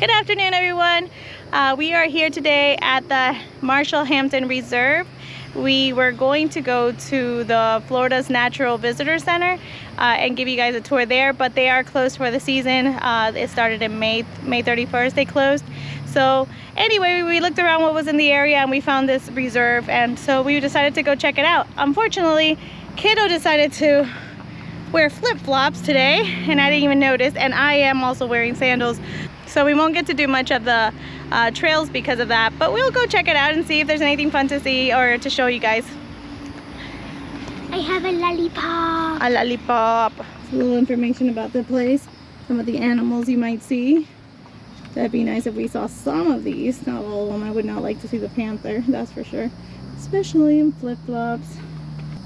Good afternoon, everyone. We are here today at the Marshall Hampton Reserve. We were going to go to the Florida's Natural Visitor Center and give you guys a tour there, but they are closed for the season. It started in May 31st, they closed. So anyway, we looked around what was in the area and we found this reserve, and so we decided to go check it out. Unfortunately, kiddo decided to wear flip-flops today and I didn't even notice, and I am also wearing sandals, so we won't get to do much of the trails because of that, but we'll go check it out and see if there's anything fun to see or to show you guys. I have a lollipop. A lollipop. A little information about the place, some of the animals you might see. That'd be nice if we saw some of these, not all of them. I would not like to see the panther, that's for sure, especially in flip-flops.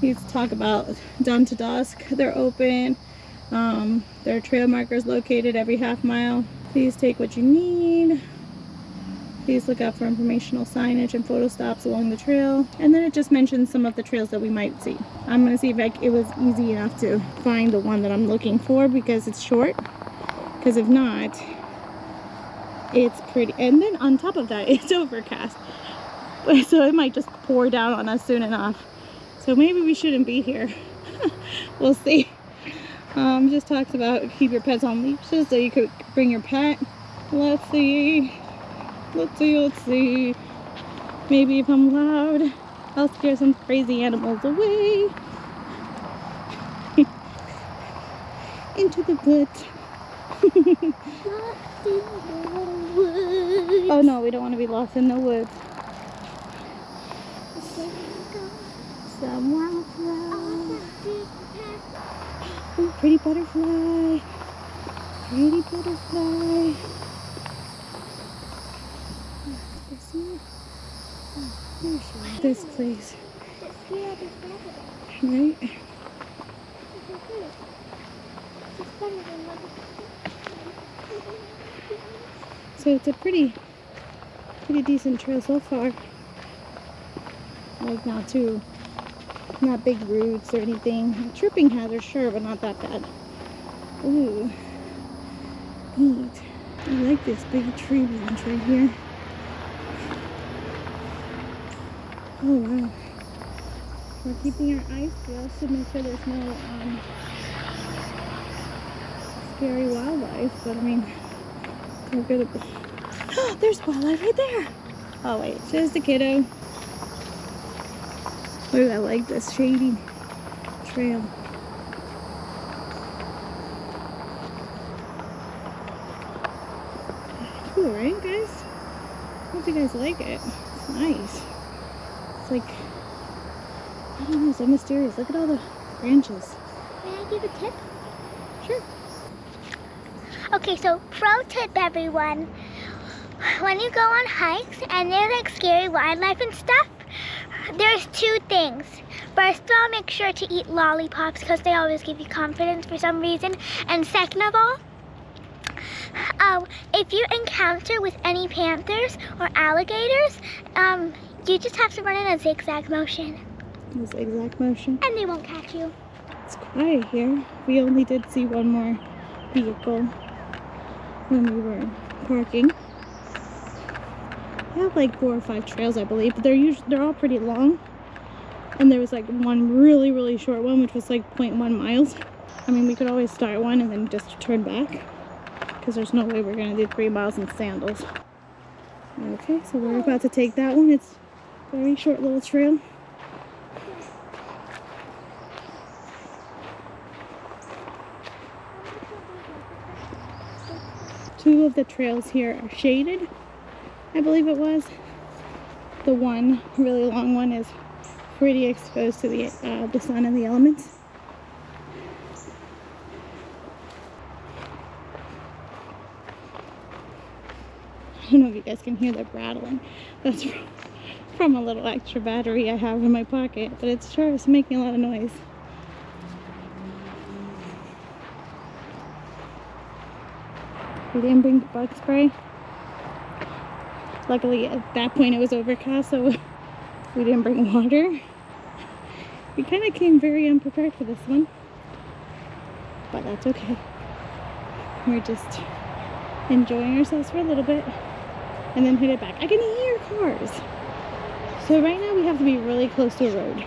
These talk about dawn to dusk, they're open. There are trail markers located every half mile. Please take what you need. Please look out for informational signage and photo stops along the trail. And then it just mentions some of the trails that we might see. I'm gonna see if it was easy enough to find the one that I'm looking for because it's short. Because if not, it's pretty. And then on top of that, it's overcast. So it might just pour down on us soon enough. So maybe we shouldn't be here. We'll see. Just talks about keep your pets on leashes so you could bring your pet. Let's see. Let's see. Maybe if I'm loud, I'll scare some crazy animals away. Into the woods. Lost in the woods. Oh no, we don't want to be lost in the woods. Someone fly. Oh, pretty butterfly. Pretty butterfly. This place, right? So it's a pretty decent trail so far. Like not big roots or anything. Tripping hazard, sure, but not that bad. Ooh, neat. I like this big tree branch right here. Oh wow. We're keeping our eyes peeled to make sure there's no scary wildlife, but I mean, we're good at there's wildlife right there. Oh wait, there's the kiddo. Ooh, I like this shady trail. Cool, right guys? I hope you guys like it. It's nice. It's like, I don't know, so mysterious. Look at all the branches. May I give a tip? Sure. Okay, so pro tip everyone. When you go on hikes and there's like scary wildlife and stuff, there's two things. First of all, make sure to eat lollipops because they always give you confidence for some reason. And second of all, if you encounter with any panthers or alligators, you just have to run in a zigzag motion. A zigzag motion. And they won't catch you. It's quiet here. We only did see one more vehicle when we were parking. They have like 4 or 5 trails, I believe, but they're all pretty long. And there was like one really short one, which was like 0.1 miles. I mean, we could always start one and then just turn back, because there's no way we're gonna do 3 miles in sandals. Okay, so we're about to take that one. It's a very short little trail. Two of the trails here are shaded, I believe it was. The one really long one is pretty exposed to the sun and the elements. I don't know if you guys can hear the rattling. That's from a little extra battery I have in my pocket, but it's sure is making a lot of noise. We didn't bring bug spray. Luckily at that point it was overcast, so we didn't bring water. We kind of came very unprepared for this one, but that's okay. We're just enjoying ourselves for a little bit, and then head it back. I can hear cars. So right now we have to be really close to a road.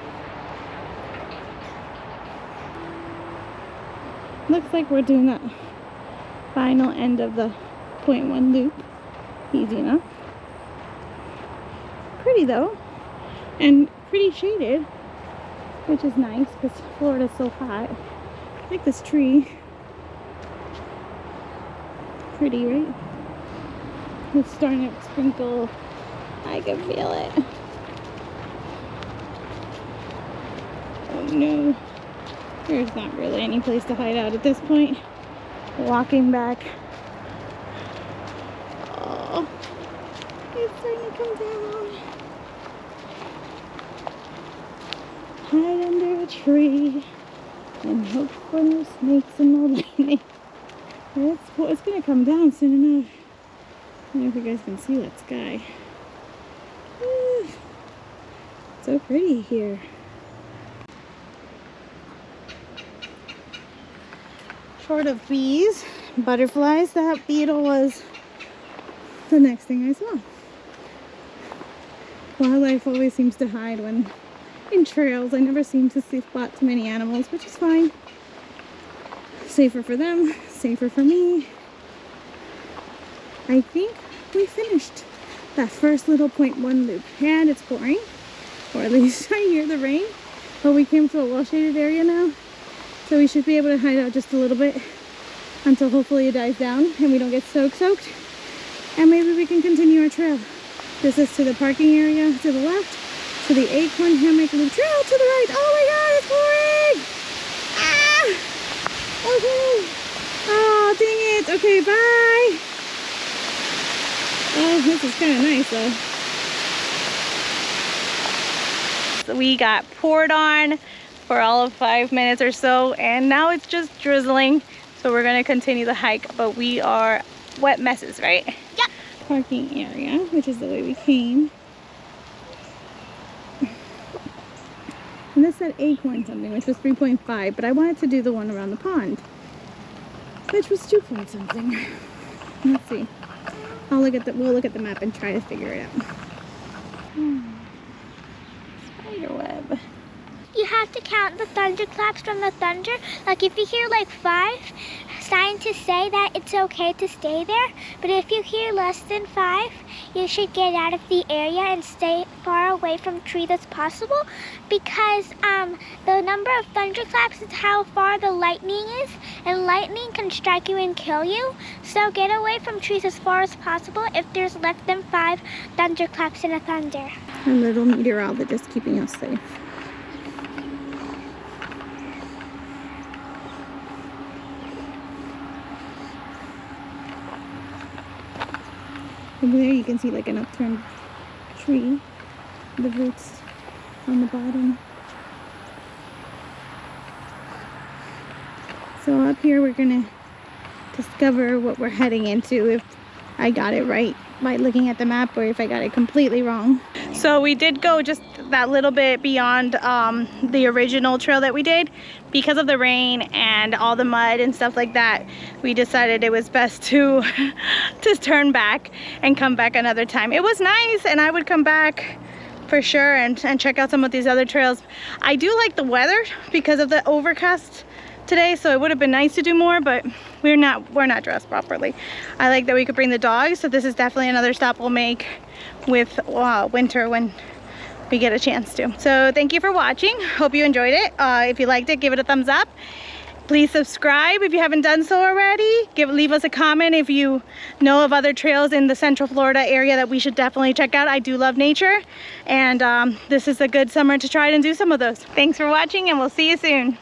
Looks like we're doing that final end of the 0.1 loop. Easy enough. Pretty though, and pretty shaded, which is nice because Florida's so hot. I like this tree. Pretty, right? It's starting to sprinkle. I can feel it. Oh no. There's not really any place to hide out at this point. Walking back. Oh, it's starting to come down. Hide under a tree and hope for no snakes and no lightning. It's gonna come down soon enough. I don't know if you guys can see that sky. So pretty here. Short of bees, butterflies, that beetle was the next thing I saw. Wildlife always seems to hide when in trails. I never seem to spot too many animals, which is fine. Safer for them, safer for me. I think we finished that first little 0.1 loop, and it's pouring, or at least I hear the rain, but we came to a well-shaded area now. So we should be able to hide out just a little bit until hopefully it dies down and we don't get soaked. And maybe we can continue our trail. This is to the parking area to the left, to the Acorn Hammock Loop Trail to the right. Oh my God, it's pouring! Ah! Okay. Oh, dang it. Okay, bye. Oh, this is kind of nice though. So we got poured on for all of 5 minutes or so, and now it's just drizzling, so we're gonna continue the hike, but we are wet messes, right? Yep. Parking area, which is the way we came. And this said Acorn something, which was 3.5, but I wanted to do the one around the pond, which was 2 point something. Let's see. We'll look at the map and try to figure it out. Spider web. You have to count the thunderclaps from the thunder. Like if you hear like 5, scientists say that it's okay to stay there. But if you hear less than 5, you should get out of the area and stay far away from a tree that's possible. Because the number of thunderclaps is how far the lightning is. And lightning can strike you and kill you. So get away from trees as far as possible if there's less than 5 thunderclaps in a thunder. A little meteorologist keeping us safe. Over there you can see like an upturned tree, the roots on the bottom. So up here we're gonna discover what we're heading into, if I got it right by looking at the map or if I got it completely wrong. So we did go just that little bit beyond the original trail that we did. Because of the rain and all the mud and stuff like that, we decided it was best to turn back and come back another time. It was nice, and I would come back for sure and check out some of these other trails. I do like the weather because of the overcast today, so it would have been nice to do more, but we're not dressed properly. I like that we could bring the dogs, so this is definitely another stop we'll make with winter when we get a chance to. So thank you for watching. Hope you enjoyed it. If you liked it, give it a thumbs up. Please subscribe if you haven't done so already. Leave us a comment if you know of other trails in the Central Florida area that we should definitely check out. I do love nature, and this is a good summer to try and do some of those. Thanks for watching, and we'll see you soon.